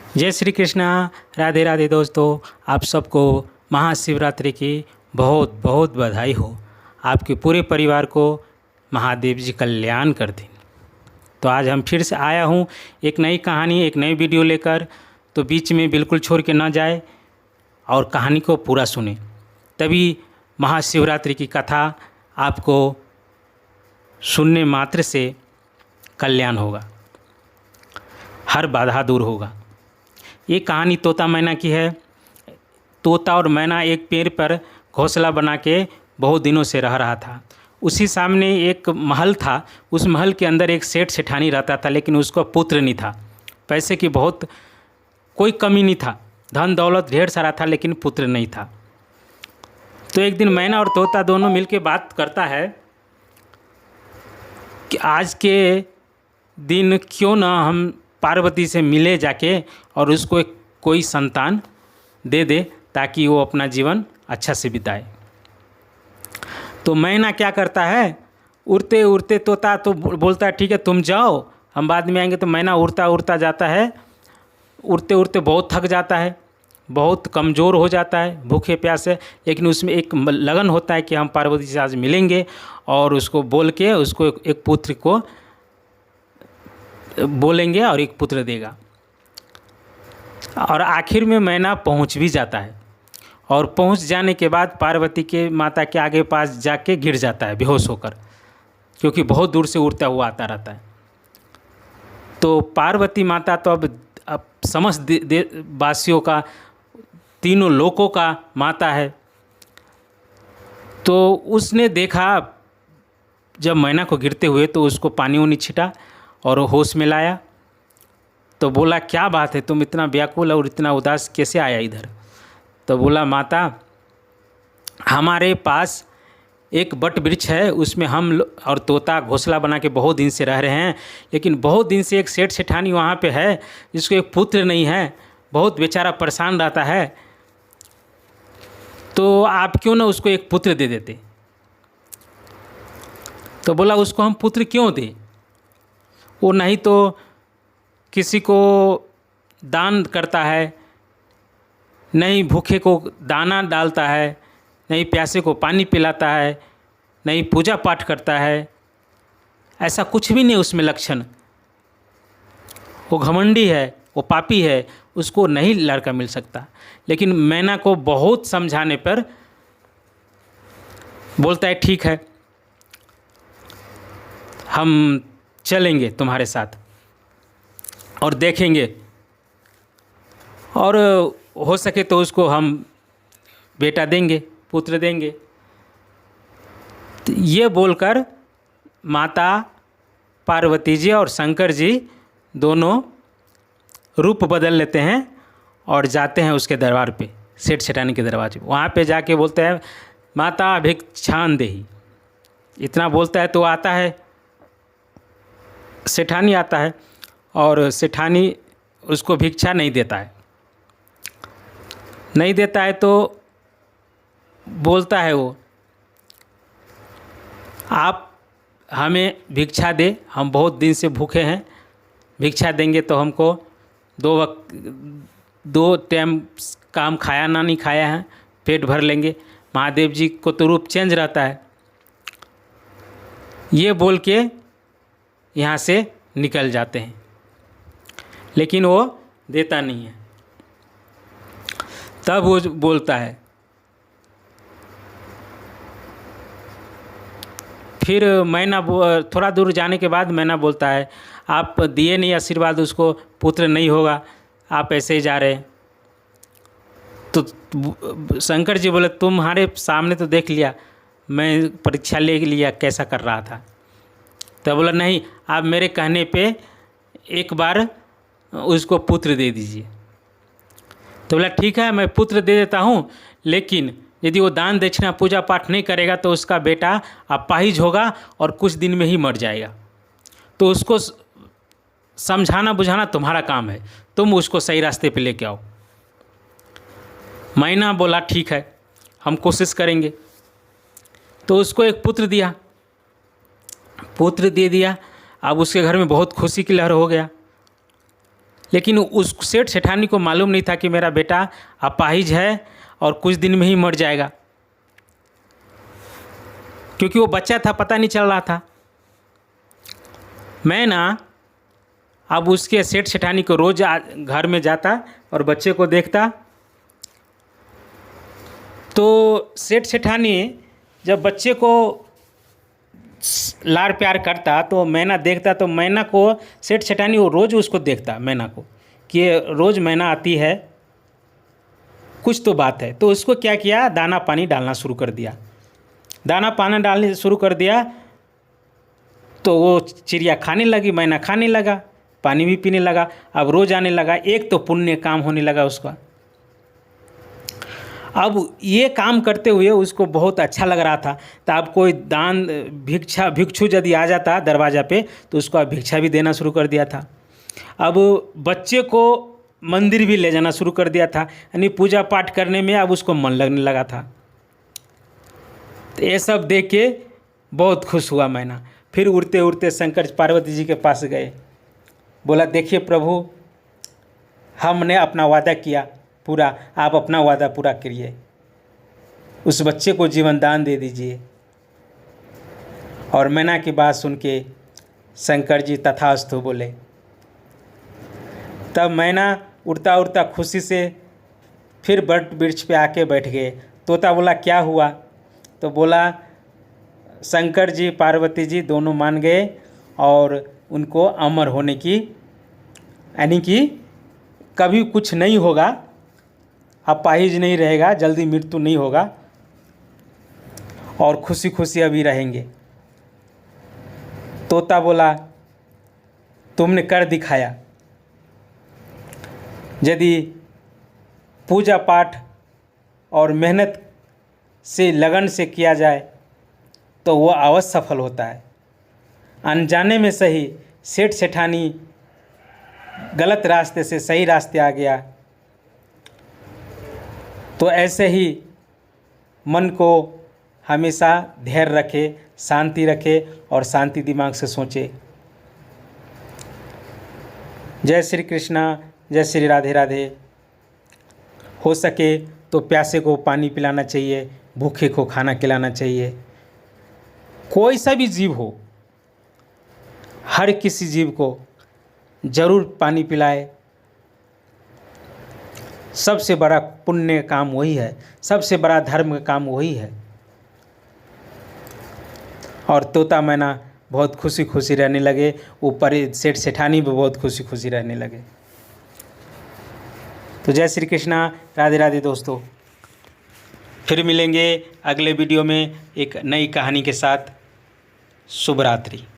जय श्री कृष्णा। राधे राधे दोस्तों, आप सबको महाशिवरात्रि की बहुत बहुत बधाई हो। आपके पूरे परिवार को महादेव जी कल्याण कर दें। तो आज हम फिर से आया हूँ एक नई कहानी, एक नई वीडियो लेकर। तो बीच में बिल्कुल छोड़ के ना जाए और कहानी को पूरा सुने, तभी महाशिवरात्रि की कथा आपको सुनने मात्र से कल्याण होगा, हर बाधा दूर होगा। ये कहानी तोता मैना की है। तोता और मैना एक पेड़ पर घोंसला बना के बहुत दिनों से रह रहा था। उसी सामने एक महल था। उस महल के अंदर एक सेठ सेठानी रहता था, लेकिन उसका पुत्र नहीं था। पैसे की बहुत कोई कमी नहीं था, धन दौलत ढेर सारा था, लेकिन पुत्र नहीं था। तो एक दिन मैना और तोता दोनों मिलके बात करता है कि आज के दिन क्यों ना हम पार्वती से मिले जाके और उसको कोई संतान दे दे, ताकि वो अपना जीवन अच्छा से बिताए। तो मैना क्या करता है, उड़ते उड़ते तोता तो बोलता है ठीक है तुम जाओ, हम बाद में आएंगे। तो मैना उड़ता उड़ता जाता है। उड़ते उड़ते बहुत थक जाता है, बहुत कमज़ोर हो जाता है, भूखे प्यासे। लेकिन उसमें एक लगन होता है कि हम पार्वती से आज मिलेंगे और उसको बोल के उसको एक पुत्र को बोलेंगे और एक पुत्र देगा। और आखिर में मैना पहुंच भी जाता है, और पहुंच जाने के बाद पार्वती के माता के आगे पास जाके गिर जाता है बेहोश होकर, क्योंकि बहुत दूर से उड़ता हुआ आता रहता है। तो पार्वती माता तो अब समस्त वासियों का, तीनों लोकों का माता है। तो उसने देखा जब मैना को गिरते हुए, तो उसको पानी उनी छिटा और होश में लाया। तो बोला क्या बात है, तुम इतना व्याकुल और इतना उदास कैसे आया इधर? तो बोला माता, हमारे पास एक वट वृक्ष है, उसमें हम और तोता घोंसला बना के बहुत दिन से रह रहे हैं। लेकिन बहुत दिन से एक सेठ सेठानी वहाँ पे है जिसको एक पुत्र नहीं है, बहुत बेचारा परेशान रहता है। तो आप क्यों ना उसको एक पुत्र दे देते? तो बोला उसको हम पुत्र क्यों दें? वो नहीं तो किसी को दान करता है, नहीं भूखे को दाना डालता है, नहीं प्यासे को पानी पिलाता है, नहीं पूजा पाठ करता है। ऐसा कुछ भी नहीं उसमें लक्षण। वो घमंडी है, वो पापी है, उसको नहीं लड़का मिल सकता। लेकिन मैना को बहुत समझाने पर बोलता है ठीक है, हम चलेंगे तुम्हारे साथ और देखेंगे, और हो सके तो उसको हम बेटा देंगे, पुत्र देंगे। तो ये बोलकर माता पार्वती जी और शंकर जी दोनों रूप बदल लेते हैं और जाते हैं उसके दरबार पे, सेठ सेठानी के दरबार पे। वहाँ पे जाके बोलते हैं माता भिक्षान देहि। इतना बोलता है तो आता है सेठानी, आता है, और सेठानी उसको भिक्षा नहीं देता है। नहीं देता है तो बोलता है वो, आप हमें भिक्षा दे, हम बहुत दिन से भूखे हैं, भिक्षा देंगे तो हमको दो टाइम काम खाया ना नहीं खाया है, पेट भर लेंगे। महादेव जी को तो रूप चेंज रहता है। ये बोल के यहाँ से निकल जाते हैं, लेकिन वो देता नहीं है। तब वो बोलता है, फिर मैना थोड़ा दूर जाने के बाद मैना बोलता है आप दिए नहीं आशीर्वाद, उसको पुत्र नहीं होगा, आप ऐसे ही जा रहे हैं। तो शंकर जी बोले तुम्हारे सामने तो देख लिया, मैं परीक्षा ले लिया कैसा कर रहा था। तो बोला नहीं, आप मेरे कहने पे एक बार उसको पुत्र दे दीजिए। तो बोला ठीक है, मैं पुत्र दे देता हूँ, लेकिन यदि वो दान दक्षिणा पूजा पाठ नहीं करेगा तो उसका बेटा अपाहिज होगा और कुछ दिन में ही मर जाएगा। तो उसको समझाना बुझाना तुम्हारा काम है, तुम उसको सही रास्ते पे लेके आओ। मैना बोला ठीक है, हम कोशिश करेंगे। तो उसको एक पुत्र दिया, पुत्र दे दिया। अब उसके घर में बहुत खुशी की लहर हो गया। लेकिन उस सेठ सेठानी को मालूम नहीं था कि मेरा बेटा अपाहिज है और कुछ दिन में ही मर जाएगा, क्योंकि वो बच्चा था, पता नहीं चल रहा था। मैं ना अब उसके सेठ सेठानी को रोज़ घर में जाता और बच्चे को देखता। तो सेठ सेठानी जब बच्चे को लाड़ प्यार करता तो मैना देखता, तो मैना को सेठ सेठानी वो रोज़ उसको देखता, मैना को, कि रोज़ मैना आती है, कुछ तो बात है। तो उसको क्या किया, दाना पानी डालना शुरू कर दिया। दाना पानी डालने शुरू कर दिया तो वो चिड़िया खाने लगी, मैना खाने लगा, पानी भी पीने लगा। अब रोज़ आने लगा। एक तो पुण्य काम होने लगा उसका। अब ये काम करते हुए उसको बहुत अच्छा लग रहा था। तो अब कोई दान भिक्षु यदि आ जाता दरवाज़ा पे तो उसको अब भिक्षा भी देना शुरू कर दिया था। अब बच्चे को मंदिर भी ले जाना शुरू कर दिया था, यानी पूजा पाठ करने में अब उसको मन लगने लगा था। तो ये सब देख के बहुत खुश हुआ मैना। फिर उड़ते उड़ते शंकर पार्वती जी के पास गए। बोला, देखिए प्रभु, हमने अपना वादा किया पूरा, आप अपना वादा पूरा करिए, उस बच्चे को जीवन दान दे दीजिए। और मैना की बात सुन के शंकर जी तथास्तु बोले। तब मैना उड़ता उड़ता खुशी से फिर वट वृक्ष पे आके बैठ गए। तोता बोला, क्या हुआ? तो बोला, शंकर जी पार्वती जी दोनों मान गए और उनको अमर होने की, यानी कि कभी कुछ नहीं होगा, अपाहिज नहीं रहेगा, जल्दी मृत्यु नहीं होगा और खुशी खुशी अभी रहेंगे। तोता बोला, तुमने कर दिखाया। यदि पूजा पाठ और मेहनत से लगन से किया जाए तो वो अवश्य सफल होता है। अनजाने में सही सेठ सेठानी गलत रास्ते से सही रास्ते आ गया, तो ऐसे ही मन को हमेशा धैर्य रखे, शांति रखे और शांति दिमाग से सोचे। जय श्री कृष्णा, जय श्री राधे राधे। हो सके तो प्यासे को पानी पिलाना चाहिए, भूखे को खाना खिलाना चाहिए। कोई सा भी जीव हो, हर किसी जीव को जरूर पानी पिलाए। सबसे बड़ा पुण्य काम वही है, सबसे बड़ा धर्म का काम वही है। और तोता मैना बहुत खुशी खुशी रहने लगे, ऊपर सेठ सेठानी भी बहुत खुशी खुशी रहने लगे। तो जय श्री कृष्णा, राधे राधे दोस्तों। फिर मिलेंगे अगले वीडियो में एक नई कहानी के साथ। शुभ रात्रि।